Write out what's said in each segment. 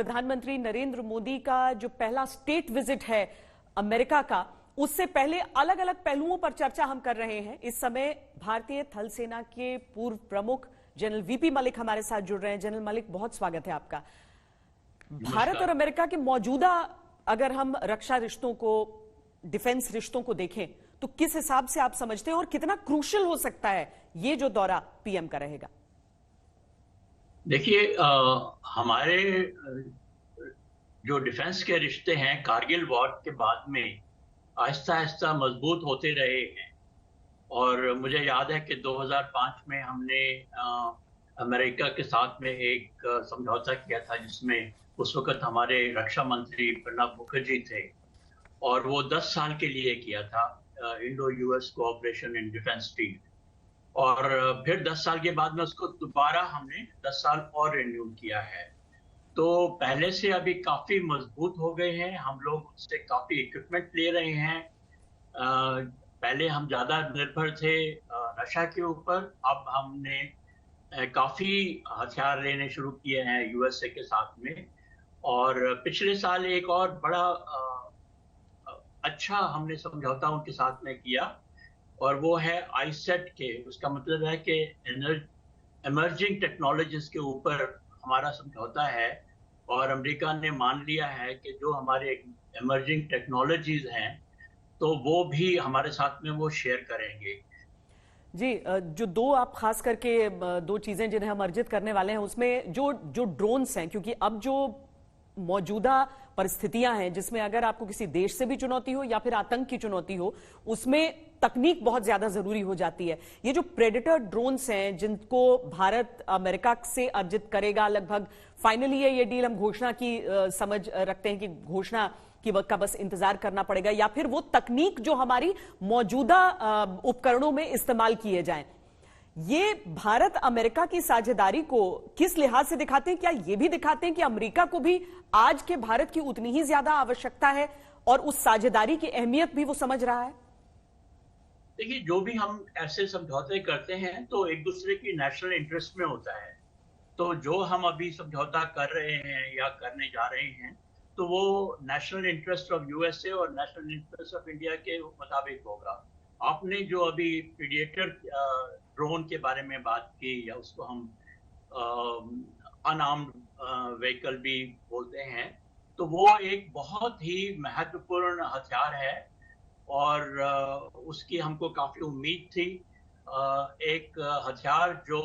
प्रधानमंत्री नरेंद्र मोदी का जो पहला स्टेट विजिट है अमेरिका का, उससे पहले अलग अलग पहलुओं पर चर्चा हम कर रहे हैं। इस समय भारतीय थल सेना के पूर्व प्रमुख जनरल वीपी मलिक हमारे साथ जुड़ रहे हैं। जनरल मलिक, बहुत स्वागत है आपका। भारत और अमेरिका के मौजूदा अगर हम रक्षा रिश्तों को, डिफेंस रिश्तों को देखें तो किस हिसाब से आप समझते हैं और कितना क्रूशियल हो सकता है ये जो दौरा पीएम का रहेगा? देखिए, हमारे जो डिफेंस के रिश्ते हैं कारगिल वॉर के बाद में आहिस्ता आहिस्ता मजबूत होते रहे हैं। और मुझे याद है कि 2005 में हमने अमेरिका के साथ में एक समझौता किया था, जिसमें उस वक्त हमारे रक्षा मंत्री प्रणब मुखर्जी थे, और वो 10 साल के लिए किया था, Indo US cooperation in defence field. और फिर 10 साल के बाद में उसको दोबारा हमने 10 साल और रिन्यू किया है। तो पहले से अभी काफी मजबूत हो गए हैं हम लोग, उससे काफी इक्विपमेंट ले रहे हैं। पहले हम ज्यादा निर्भर थे रशिया के ऊपर, अब हमने काफी हथियार लेने शुरू किए हैं यूएसए के साथ में। और पिछले साल एक और बड़ा अच्छा हमने समझौता उनके साथ में किया, और वो है आईसेट के। उसका मतलब है कि इमर्जिंग टेक्नोलॉजीज के ऊपर हमारा समझौता है, और अमेरिका ने मान लिया है कि जो हमारे इमर्जिंग टेक्नोलॉजीज हैं तो वो भी हमारे साथ में वो शेयर करेंगे। जी, जो दो आप खास करके दो चीजें जिन्हें हम अर्जित करने वाले हैं, उसमें जो जो ड्रोन्स हैं, क्योंकि अब जो मौजूदा परिस्थितियां हैं जिसमें अगर आपको किसी देश से भी चुनौती हो या फिर आतंक की चुनौती हो, उसमें तकनीक बहुत ज्यादा जरूरी हो जाती है। ये जो प्रेडेटर ड्रोन्स हैं जिनको भारत अमेरिका से अर्जित करेगा, लगभग फाइनली ये डील हम घोषणा की समझ रखते हैं कि घोषणा की वक्त का बस इंतजार करना पड़ेगा, या फिर वो तकनीक जो हमारी मौजूदा उपकरणों में इस्तेमाल किए जाएं। ये भारत अमेरिका की साझेदारी को किस लिहाज से दिखाते हैं? क्या ये भी दिखाते हैं कि अमेरिका को भी आज के भारत की उतनी ही ज्यादा आवश्यकता है और उस साझेदारी की अहमियत भी वो समझ रहा है? देखिए, जो भी हम ऐसे समझौते करते हैं तो एक दूसरे की नेशनल इंटरेस्ट में होता है। तो जो हम अभी समझौता कर रहे हैं या करने जा रहे हैं, तो वो नेशनल इंटरेस्ट ऑफ यूएसए और नेशनल इंटरेस्ट ऑफ इंडिया के मुताबिक होगा। आपने जो अभी प्रीडेटर ड्रोन के बारे में बात की, या उसको हम अनआर्म्ड व्हीकल भी बोलते हैं, तो वो एक बहुत ही महत्वपूर्ण हथियार है, और उसकी हमको काफी उम्मीद थी। एक हथियार जो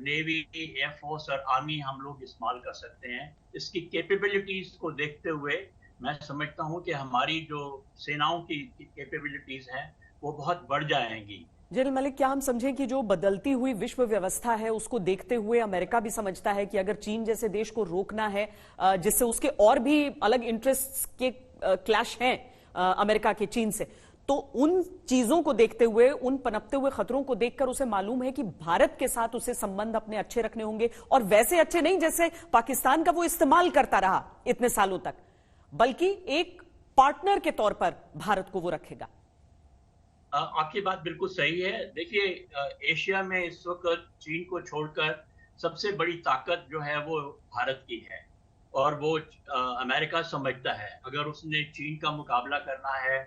नेवी, एयरफोर्स और आर्मी हम लोग इस्तेमाल कर सकते हैं। इसकी कैपेबिलिटीज को देखते हुए मैं समझता हूं कि हमारी जो सेनाओं की कैपेबिलिटीज हैं वो बहुत बढ़ जाएंगी। जनरल मलिक, क्या हम समझें कि जो बदलती हुई विश्व व्यवस्था है उसको देखते हुए अमेरिका भी समझता है कि अगर चीन जैसे देश को रोकना है, जिससे उसके और भी अलग इंटरेस्ट के क्लैश हैं अमेरिका के चीन से, तो उन चीजों को देखते हुए, उन पनपते हुए खतरों को देखकर उसे मालूम है कि भारत के साथ उसे संबंध अपने अच्छे रखने होंगे, और वैसे अच्छे नहीं जैसे पाकिस्तान का वो इस्तेमाल करता रहा इतने सालों तक, बल्कि एक पार्टनर के तौर पर भारत को वो रखेगा। आपकी बात बिल्कुल सही है। देखिए, एशिया में इस वक्त चीन को छोड़कर सबसे बड़ी ताकत जो है वो भारत की है, और वो अमेरिका समझता है अगर उसने चीन का मुकाबला करना है,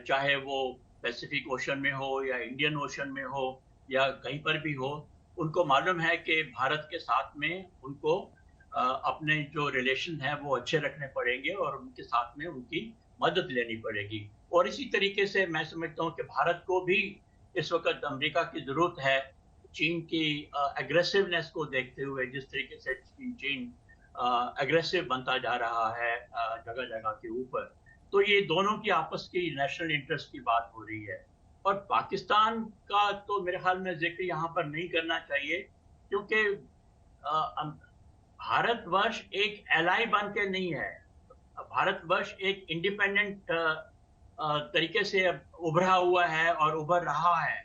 चाहे वो पैसिफिक ओशन में हो या इंडियन ओशन में हो या कहीं पर भी हो, उनको मालूम है कि भारत के साथ में उनको अपने जो रिलेशन है वो अच्छे रखने पड़ेंगे, और उनके साथ में उनकी मदद लेनी पड़ेगी। और इसी तरीके से मैं समझता हूँ कि भारत को भी इस वक्त अमेरिका की जरूरत है, चीन की एग्रेसिवनेस को देखते हुए, जिस तरीके से चीन एग्रेसिव बनता जा रहा है जगह जगह के ऊपर। तो ये दोनों की आपस की नेशनल इंटरेस्ट की बात हो रही है। और पाकिस्तान का तो मेरे ख्याल में जिक्र यहाँ पर नहीं करना चाहिए, क्योंकि भारतवर्ष एक एलाई बन के नहीं है। भारतवर्ष एक इंडिपेंडेंट तरीके से उभरा हुआ है और उभर रहा है,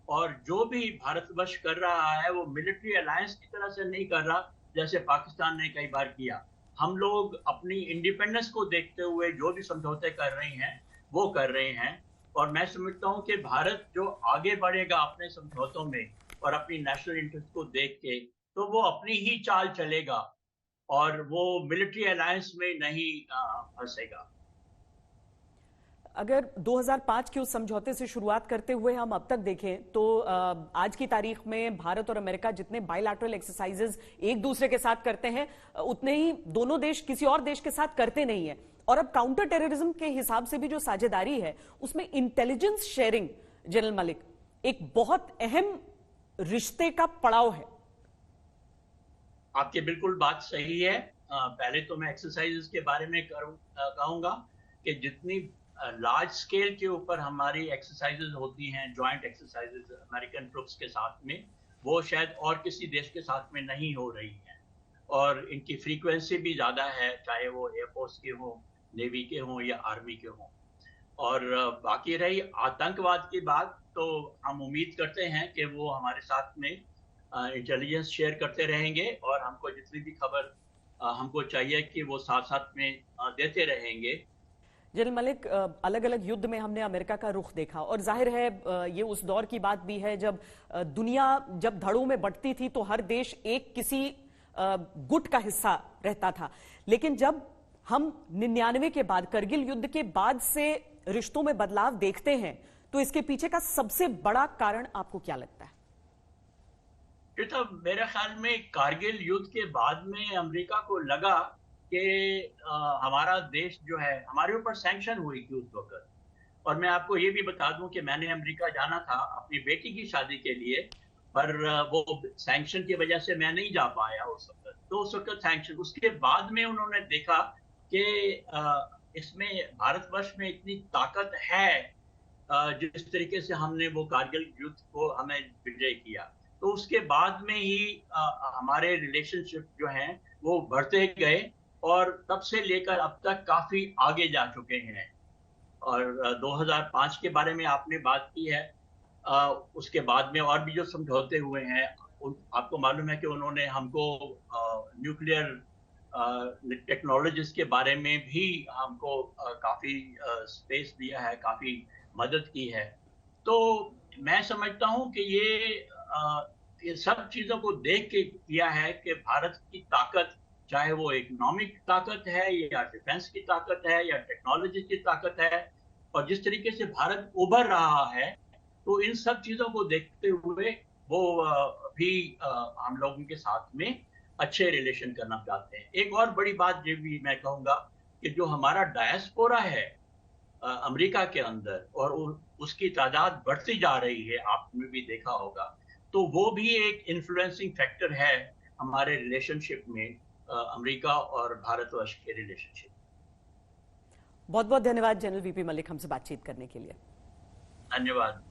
और जो भी भारतवर्ष कर रहा है वो मिलिट्री अलायंस की तरह से नहीं कर रहा जैसे पाकिस्तान ने कई बार किया। हम लोग अपनी इंडिपेंडेंस को देखते हुए जो भी समझौते कर रहे हैं वो कर रहे हैं, और मैं समझता हूँ कि भारत जो आगे बढ़ेगा अपने समझौतों में और अपनी नेशनल इंटरेस्ट को देख के, तो वो अपनी ही चाल चलेगा। और वो मिलिट्री अलायंस में नहीं फंसेगा। अगर 2005 के उस समझौते से शुरुआत करते हुए हम अब तक देखें तो आज की तारीख में भारत और अमेरिका जितने बायलैटरल एक्सरसाइजेज एक दूसरे के साथ करते हैं, उतने ही दोनों देश किसी और देश के साथ करते नहीं है। और अब काउंटर टेररिज्म के हिसाब से भी जो साझेदारी है उसमें इंटेलिजेंस शेयरिंग, जनरल मलिक, एक बहुत अहम रिश्ते का पड़ाव है। आपकी बिल्कुल बात सही है। पहले तो मैं एक्सरसाइजेस के बारे में कहूंगा कि जितनी लार्ज स्केल के ऊपर हमारी एक्सरसाइजेज होती हैं, जॉइंट एक्सरसाइजेज अमेरिकन ट्रुप्स के साथ में, वो शायद और किसी देश के साथ में नहीं हो रही हैं। और इनकी फ्रीक्वेंसी भी ज़्यादा है, चाहे वो एयरफोर्स के हों, नेवी के हों या आर्मी के हों। और बाकी रही आतंकवाद की बात, तो हम उम्मीद करते हैं कि वो हमारे साथ में इंटेलिजेंस शेयर करते रहेंगे और हमको जितनी भी खबर हमको चाहिए कि वो साथ साथ में देते रहेंगे। जनरल मलिक, अलग अलग युद्ध में हमने अमेरिका का रुख देखा और जाहिर है ये उस दौर की बात भी है जब दुनिया जब धड़ों में बंटती थी तो हर देश एक किसी गुट का हिस्सा रहता था। लेकिन जब हम 99 के बाद, करगिल युद्ध के बाद से रिश्तों में बदलाव देखते हैं तो इसके पीछे का सबसे बड़ा कारण आपको क्या लगता है? तो मेरे ख्याल में कारगिल युद्ध के बाद में अमेरिका को लगा कि हमारा देश जो है, हमारे ऊपर सैंक्शन हुई थी उस वक्त। और मैं आपको ये भी बता दूं कि मैंने अमेरिका जाना था अपनी बेटी की शादी के लिए, पर वो सैंक्शन की वजह से मैं नहीं जा पाया उस वक्त। तो उस वक्त सैंक्शन, उसके बाद में उन्होंने देखा कि इसमें भारतवर्ष में इतनी ताकत है, जिस तरीके से हमने वो कारगिल युद्ध को हमें विजय किया, तो उसके बाद में ही हमारे रिलेशनशिप जो हैं वो बढ़ते गए और तब से लेकर अब तक काफी आगे जा चुके हैं। और 2005 के बारे में आपने बात की है, उसके बाद में और भी जो समझौते हुए हैं, आपको मालूम है कि उन्होंने हमको न्यूक्लियर टेक्नोलॉजीज के बारे में भी हमको काफी स्पेस दिया है, काफी मदद की है। तो मैं समझता हूं कि ये सब चीजों को देख के किया है कि भारत की ताकत, चाहे वो इकोनॉमिक ताकत है या डिफेंस की ताकत है या टेक्नोलॉजी की ताकत है, और जिस तरीके से भारत उभर रहा है, तो इन सब चीजों को देखते हुए वो भी हम लोगों के साथ में अच्छे रिलेशन करना चाहते हैं। एक और बड़ी बात ये भी मैं कहूंगा कि जो हमारा डायस्पोरा है अमेरिका के अंदर, और उसकी तादाद बढ़ती जा रही है, आपने भी देखा होगा, तो वो भी एक इन्फ्लुएंसिंग फैक्टर है हमारे रिलेशनशिप में, अमेरिका और भारतवर्ष के रिलेशनशिप। बहुत बहुत धन्यवाद जनरल वीपी मलिक, हमसे बातचीत करने के लिए। धन्यवाद।